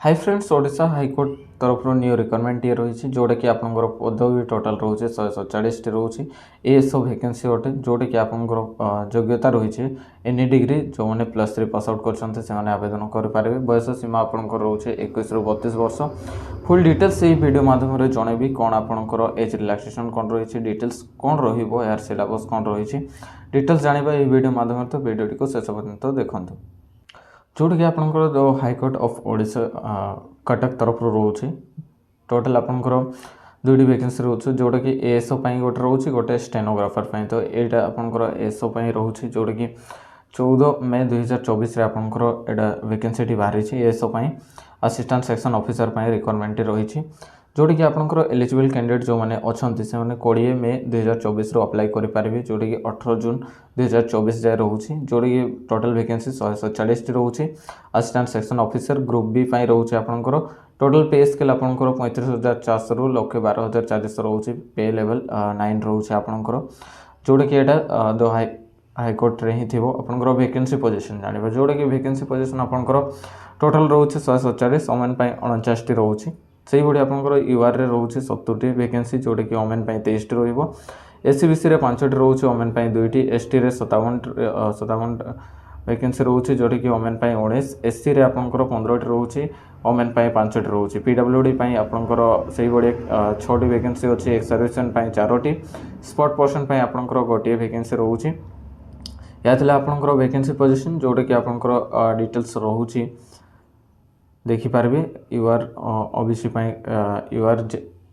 Hi friends Odisha high court तरफ new requirement ये रही जोटा कि आपंकर पदवी टोटाल रोचे 147 टी रोचे एएसओ वैकेंसी अटे जोटा कि आपंकर योग्यता रही एनी डिग्री जो मैंने +3 पास आउट करते आवेदन करेंगे। बयस सीमा आपंकर रोचे 21 ରୁ 32 वर्ष। फुल डिटेल्स यही वीडियो माध्यम जनइबी कौन आपंकर एज रिलैक्सेशन कौन रही डिटेल्स कौन यार सिलेबस कौन रही डिटेल्स जाना ये वीडियो माध्यम तो वीडियो को शेष पर्यंत देखूँ जोटा कि आपंकर जो हाईकोर्ट ऑफ ओडिशा कटक तरफ रोचे टोटाल आपंकर दुईटी वैकेंसी रोचे जोटा कि एएसओ गोटे रोचे गोटे स्टेनोग्राफर तो यहाँ आपंकर एएसओ रोचे जोटा कि 14 मई 2024 आपंकर एटा वैकेंसी बाहरी ASO assistant section officer requirement रही जोटा कि आपंकर एलिजिबल कैंडिडेट जो मैंने अच्छा से 20 मई 2024 अप्लाई करेंगे जोटा कि 18 जून 2024 जाए रोचे जोटा कि टोटाल वैकेंसी 147 टी रोचे। Assistant section officer group B रोचे आपंकर टोटाल पे स्केल आपंकर 35,400 रु 1,12,400 रोचे पे लेवल 9 रोचे आपंकर जोटा कि यहाँ दो हाईकोर्ट रे ही थी आपंकर वैकेंसी पोजीशन जाना जोटा कि वैकेंसी पोजीशन आपंकर टोटाल रोचे 147 ओमेन 49 टी रोचे से भाई आपंकर यूआर रे रोचे 70 टी वैकेंसी जोटा कि ओमेन 23 टी रो एससीबीसी रे 5 टी रोचे ओमेन 2टी एसटी रे 57 वैकेंसी रोचे जोटा कि ओमेन 19 एससी रे आपंकर 15 टी रोचे ओमेन 5 टी रोचे पीडब्ल्यूडी आपंकर से भाई 6 टी वैकेंसी अच्छी ex serviceman 4 T spot person आपंकर गोटे वैकेंसी रोचे या आपंकर वैकेंसी पोजीशन जोटा कि आपंकर डिटेल्स रोचे देखिपारे यूआर ओबीसी यूआर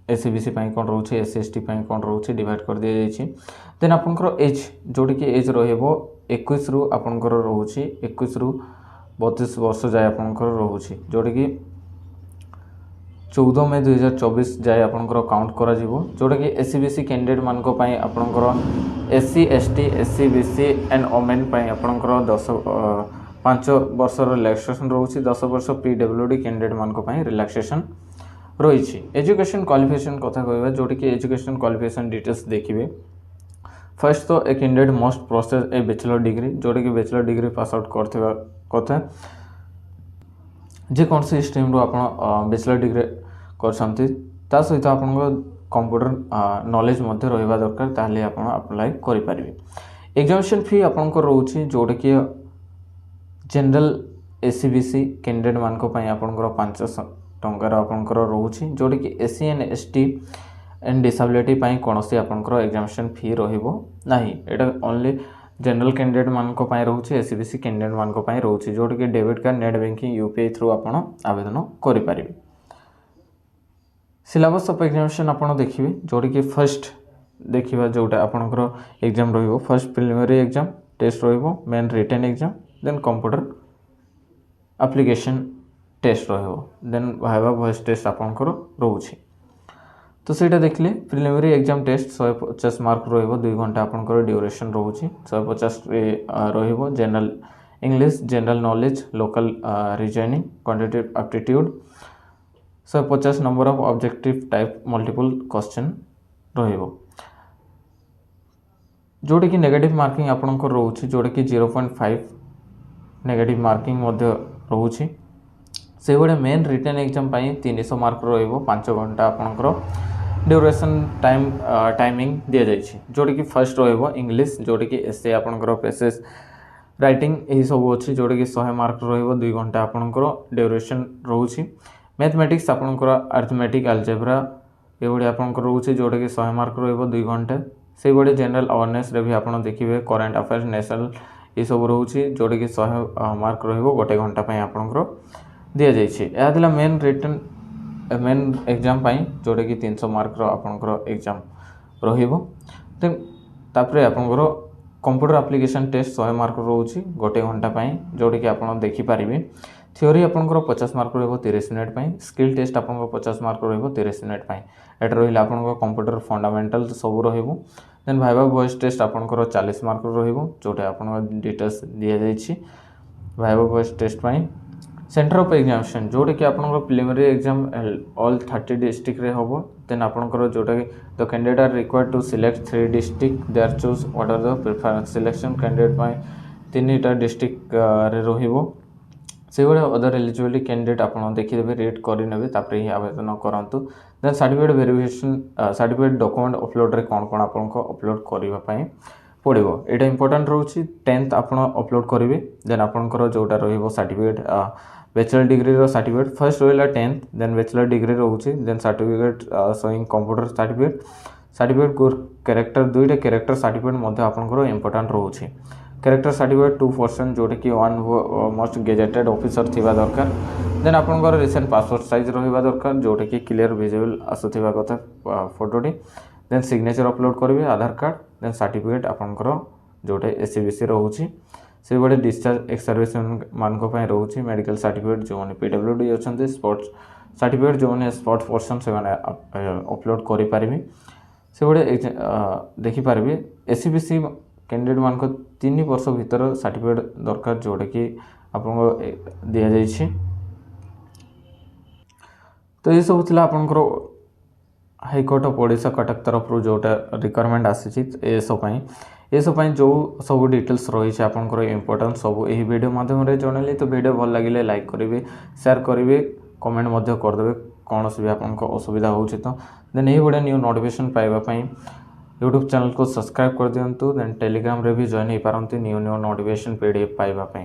एससीबीसी कौन रोचे एससी कौन रोचे डिवाइड कर दी जाइए। देन आपंकर एज जोटा कि एज रो21 रु आपंकर रोचे 21 ରୁ 32 वर्ष जाए आपंकर रोचे जोटा कि 14 मई 2024 जाए आपंकर काउंट करा जोटा कि एससीबीसी कैंडिडेट मानक आपंकर SC ST SCBC and women आपंकर 5 वर्ष रिलैक्सेशन रोचे 10 वर्ष पीडब्ल्यूडी कैंडिडेट मानक रिलैक्सेशन रही। एजुकेशन क्वालिफिकेशन कथा कहवा जोटा कि एजुकेशन क्वालिफिकेशन डिटेल्स देखिए। फर्स्ट तो एक candidate must process a bachelor degree जोटा कि बैचलर डिग्री पास आउट करथिबा कथा कौन सी स्ट्रीम रो आपण बैचलर डिग्री करछंती ता सहित आपण कंप्यूटर नॉलेज मध्य रहिबा दरकार ताले आपण अप्लाई करि परिबे। एग्जामिनेशन फी आपण को रहउची जोटा कि जनरल एससीबीसी कैंडिडेट मानक आपंकर 500 टंकार आपंकर रोचे जोटा कि SC and ST and disability कौन सी आपंकर एग्जामिनेशन फी रहा यहाँ ओनली जनरल कैंडिडेट मानक रोचे एससीबीसी कैंडिडेट मानक रोचे जोटा कि debit card net banking UPI through आपण आवेदन करें। सिलेबस ऑफ एग्जामिनेशन आपड़ देखिए जोटा कि फर्स्ट देखा जोटा आपंकर एग्जाम रो फर्स्ट प्रिलिमिनरी एग्जाम टेस्ट रो main written exam then computer application test then viva voce test आपंकर रोचे तो सहीटा देखिए प्रिलिमिनरी एग्जाम टेस्ट 150 मार्क रो 2 घंटा आपंकर ड्यूरेशन रोचे 150 रो general English general knowledge logical reasoning quantitative aptitude 150 number of objective type multiple question रो जोटा कि नेगेटिव मार्किंग आपंकर रोचे जोटा कि 0.5 नेगेटिव मार्किंग रोचे से भाई मेन रिटन एग्जाम 300 मार्क रो 5 घंटा आपंकर ड्यूरेशन टाइमिंग दि जाइए जोटा कि फर्स्ट रो इंग्लिश जोटा कि एसए आपंकर पेसेस राइटिंग यही सब अच्छी जोटा कि 100 मार्क रो 2 घंटा आपंकर ड्यूरेशन रोचे मैथमेटिक्स आपंकर अरिथमेटिक अलजेब्रा ये भाई आपंकर रोचे जोटा कि 100 मार्क रो 2 घंटा से भाई जनरल अवेयरनेस भी आप देखिए करंट अफेयर्स नेशनल ये सब रोचे जोटा कि 100 मार्क रो 1 घंटा आपंकर दि जाइए। यह मेन रिटन मेन एग्जाम जोटा कि 300 मार्क आपंकर एग्जाम रोपर आपंकर कंप्यूटर एप्लिकेशन टेस्ट 100 मार्क रोचे 1 घंटा जोटा कि आप देखिपारे थ्योरी आपंकर 50 मार्क रो 30 मिनट स्किल टेस्ट आपंकर 50 मार्क रो 30 मिनट एटा रहा आपंकर कंप्यूटर फंडामेंटल सब देन वाइवा वॉइस टेस्ट आपंकर 40 मार्क रो जोटा आप डिटेल्स दि जाइए। Viva voce test centre of examination जोटा कि आपंकर प्रिलिमिनरी एग्जाम ऑल 30 डिस्ट्रिक्ट रे होबो देन आपंकर जोटा कि the candidate are required to select 3 district they are choose what are the preference selection candidate 3टा डिस्ट्रिक्ट रे रहिबो से भाई अदर एलिजिबिलिटी कैंडिडेट आप देखिदेवे रीड करने तापर ही आवेदन करूँ। Then certificate verification certificate document upload रे कौन कौन आपको अपलोड करने पड़ो यहाँ इंपोर्टाट रोचे 10th आप अपलोड करेंगे। देन आपंकर जोटा certificate bachelor degree certificate first रहा 10th देन बैचलर डिग्री रोचे then certificate showing computer certificate character दुईटा कैरेक्टर सर्टिफिकेट आपंकर इंपोर्टाट रोचे। कैरेक्टर सर्टिफिकेट 2% जोटा कि वन मोस्ट गेजेटेड ऑफिसर थिबा दरकार। देन आपंकर रिसेंट पासपोर्ट साइज रहा दरकार जोटा कि क्लियर विजिबल आसुवा कथा फोटोटी। देन सिग्नेचर अपलोड करेंगे आधार कार्ड देन सर्टिफिकेट आपंकर जोटा एससीबीसी रोचे से बड़े डिस्चार्ज एक्स सर्विस मान रोचे। मेडिकल सर्टिफिकेट जो मैंने पीडब्ल्यूडी अच्छा स्पोर्ट्स सर्टिफिकेट जो मैंने स्पोर्ट्स पर्सन से अपलोड करें से बड़े देखिपारे। एससीबीसी कैंडिडेट मान 3 वर्ष भीतर सर्टिफिकेट दरकार जोटा कि आपको दि जाइए। तो ये सब थी आपंकर हाईकोर्ट ऑफ ओडिशा कटक तरफ जोटा रिक्वायरमेंट आसी ये सब जो सब डिटेल्स रही आपंकर इंपोर्टेंट सब यही वीडियो माध्यम जनइली। तो वीडियो भल लगे लाइक करेंगे शेयर करेंगे कमेंट करदे कौन भी आपको असुविधा हो तो देन यही भाया न्यू नोटिफिकेशन पाइबापी यूट्यूब चैनल को सब्सक्राइब कर दिंतु। देन टेलीग्राम रे भी जॉइन हो पारती न्यू नोटिफिकेशन पीडीएफ पाइबापी।